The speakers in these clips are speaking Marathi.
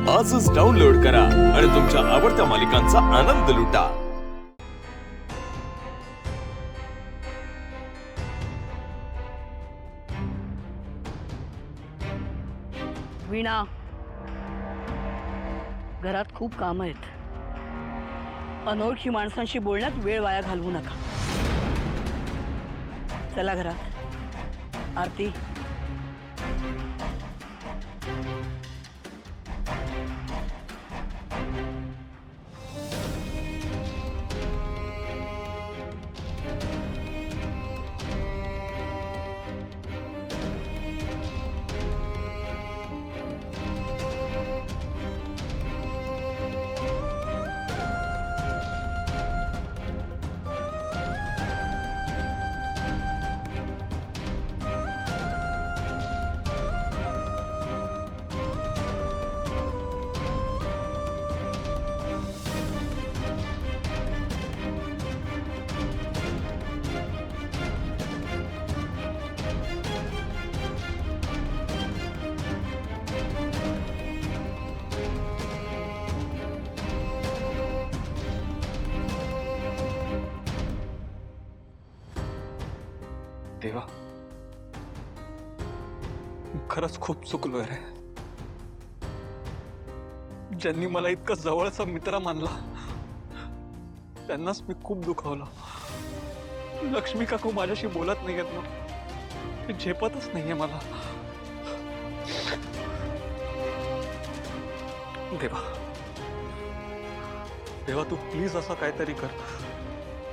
आजच डाउनलोड करा आणि तुमच्या आवडत्या मालिकांचा आनंद लुटा। वीणा, घरात खूप काम आहेत। अनोळखी माणसांशी बोलण्यात वेळ वाया घालवू नका। चला घरात। आरती, देवा, खरंच खूप चुकलोय रे। ज्यांनी मला इतका जवळचा मित्र मानला त्यांनाच मी खूप दुखावलं। लक्ष्मी काकू माझ्याशी बोलत नाहीयेत ना, ते झेपतच नाहीये मला। देवा देवा, तू प्लीज असं काहीतरी कर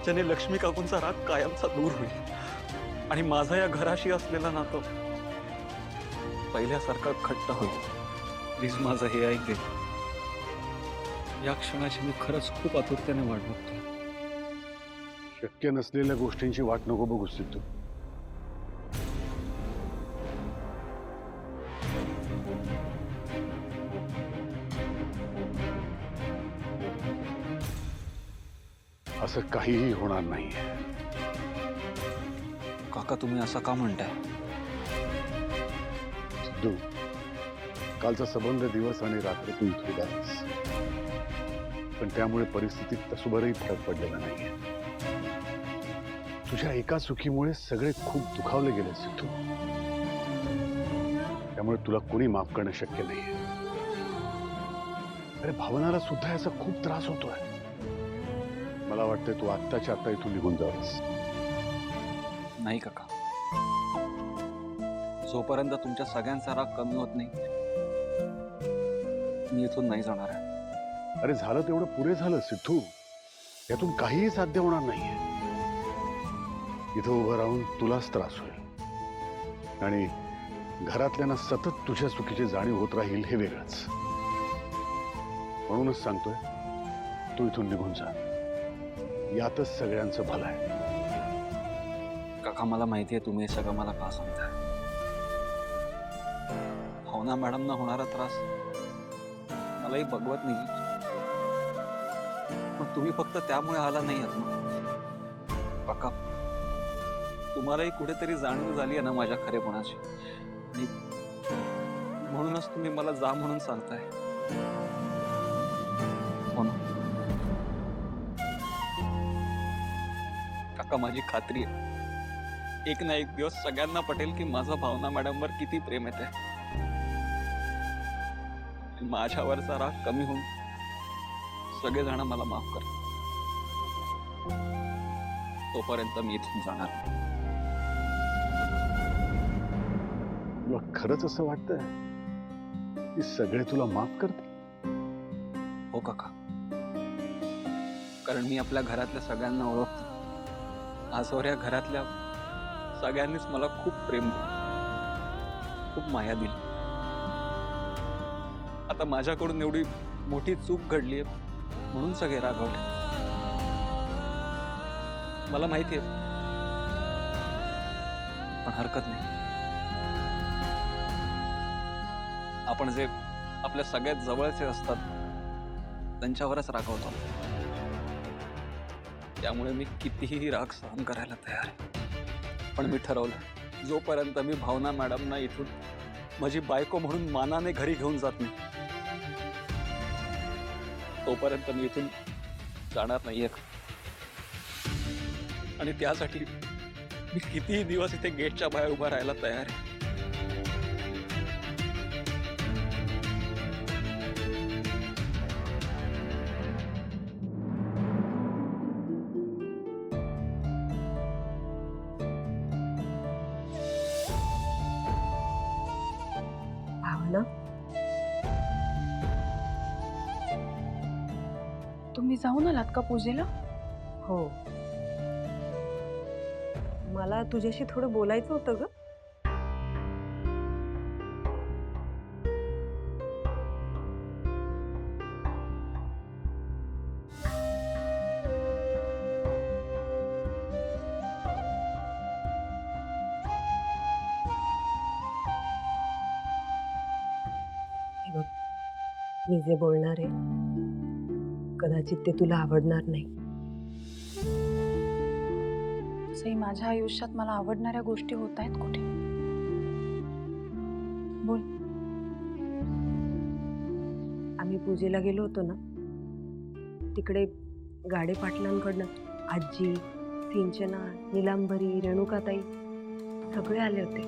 ज्याने लक्ष्मी काकूंचा राग कायमचा दूर होईल आणि माझा या घराशी असलेला नातं पहिल्यासारखा घट्ट होईल। प्लीज माझं हे ऐक दे। या क्षणाची मी खरंच खूप आतुरतेने वाट बघतोय। शक्य नसलेल्या गोष्टींची वाट नको बघू सिद्धू। असं काहीही होणार नाहीये। काका, तुम्ही असं का म्हणताय? सिद्धू, कालचा सबंध दिवस आणि रात्र तू इथे गायस, पण त्यामुळे परिस्थितीत तसुभरही फरक पडलेला नाहीये। तुझ्या एका चुकीमुळे सगळे खूप दुखावले गेले सिद्धू, त्यामुळे तुला कोणी माफ करणं शक्य नाहीये। अरे भावनाला सुद्धा याचा खूप त्रास होतोय। मला वाटतंय तू आत्ताच्या आत्ता इथून निघून जावंस। नाही काका, जोपर्यंत तुमच्या सगळ्यांचा राग कमी होत नाही मी इथून नाही जाणार आहे। अरे झालं तेवढं पुरे झालं सिद्धू, यातून काहीही साध्य होणार नाहीये। इथं उभं राहून तुलाच त्रास होईल आणि घरातल्यांना सतत तुझ्या चुकीची जाणीव होत राहील, हे वेगळंच। म्हणूनच सांगतोय, तू इथून निघून जा, यातच सगळ्यांचं भलं आहे। काका, मला माहिती आहे तुम्ही हे सगळं मला का सांगताय। भावना मॅडमना होणारा त्रास मलाही बघवत नाही, पण तुम्ही फक्त त्यामुळे आला नाही आहात ना काका। तुम्हालाही कुठेतरी जाणीव झाली आहे ना माझ्या खरेपणाची, आणि म्हणूनच तुम्ही मला जा म्हणून सांगताय, हो ना काका? माझी खात्री आहे एक ना एक दिवस सगळ्यांना पटेल की माझा भावना मॅडमवर किती प्रेम येते। माझ्यावरचा राग कमी होऊन सगळेजण मला माफ कर। तोपर्यंत मी इथून जाणार नाही। तुला खरंच असं वाटतंय की सगळे तुला माफ करतील? हो काका, कारण मी आपल्या घरातल्या सगळ्यांना ओळखतो। आजवर या घरातल्या सगळ्यांनीच मला खूप प्रेम दिलं, खूप माया दिली। आता माझ्याकडून एवढी मोठी चूक घडली म्हणून सगळे रागवले। मला माहिती आहे, पण हरकत नाही। आपण जे आपल्या सगळ्यात जवळचे असतात त्यांच्यावरच रागवतो, त्यामुळे मी कितीही राग सहन करायला तयार आहे। पण मी ठरवलं, जोपर्यंत मी भावना मॅडमना इथून माझी बायको म्हणून मानाने घरी घेऊन जात नाही तोपर्यंत मी इथून जाणार नाहीये. आणि त्यासाठी मी कितीही दिवस इथे गेटच्या बाहेर उभा राहायला तयार आहे. भावना, तुम्ही जाऊन आलात का पूजेला? हो, मला तुझ्याशी थोडं बोलायचं होतं ग. हे बघ, मी जे बोलणार आहे कदाचित ते तुला आवडणार नाही. तसंही माझ्या आयुष्यात मला आवडणाऱ्या गोष्टी होत आहेत कुठे. बोल. आम्ही पूजेला गेलो होतो ना, तिकडे गाडे पाटलांकडनं आजी, सिंचना, निलांबरी, रेणुकाताई सगळे आले होते.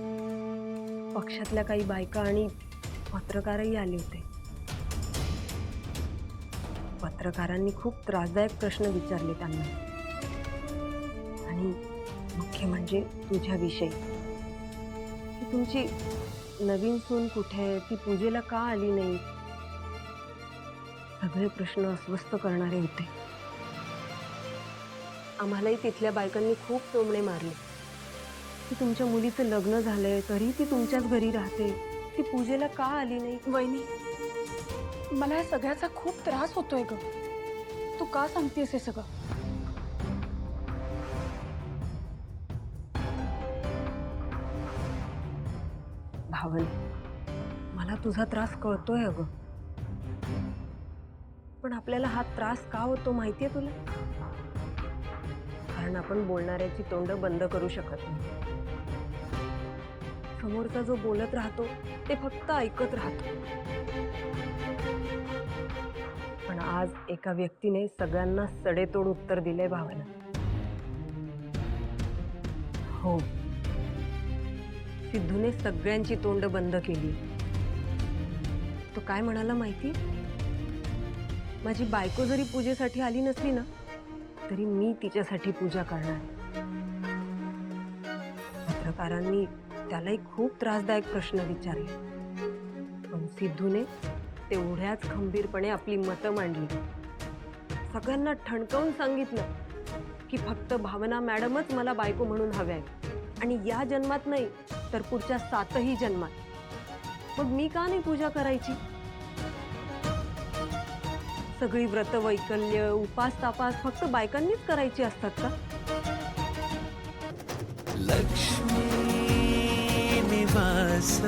पक्षातल्या काही बायका आणि पत्रकारही आले होते. पत्रकारांनी खूप त्रासदायक प्रश्न विचारले त्यांना, आणि मुख्य म्हणजे तुझ्याविषयी, की तुमची नवीन सून कुठे आहे, ती पूजेला का आली नाही. सगळे प्रश्न अस्वस्थ करणारे होते. आम्हालाही तिथल्या बायकांनी खूप टोमणे मारले की तुमच्या मुलीचं लग्न झालंय तरी ती तुमच्याच घरी राहते, ती पूजेला का आली नाही. वहिनी, मला या सगळ्याचा खूप त्रास होतोय ग. तू का सांगतेस हे सगळं? भावन, मला तुझा त्रास कळतोय अगं, पण आपल्याला हा त्रास का होतो माहितीये तुला? कारण आपण बोलणाऱ्याची तोंड बंद करू शकत नाही. समोरचा जो बोलत राहतो ते फक्त ऐकत राहतो. पण आज एका व्यक्तीने सगळ्यांना सडेतोड उत्तर दिलंय भावना. हो, सिद्धूने सगळ्यांची तोंड बंद केली. तो काय म्हणाला माहिती? माझी बायको जरी पूजेसाठी आली नसली ना तरी मी तिच्यासाठी पूजा करणार. पत्रकारांनी त्यालाही खूप त्रासदायक प्रश्न विचारले, पण सिद्धूने तेवढ्याच खंबीरपणे आपली मतं मांडली. सगळ्यांना ठणकावून सांगितलं की फक्त भावना मॅडमच मला बायको म्हणून हव्या आहे, आणि या जन्मात नाही तर पुढच्या 7ही जन्मात. मग मी का नाही पूजा करायची? सगळी व्रत वैकल्य, उपास तापास फक्त बायकांनीच करायची असतात का? लक्ष्मी निवास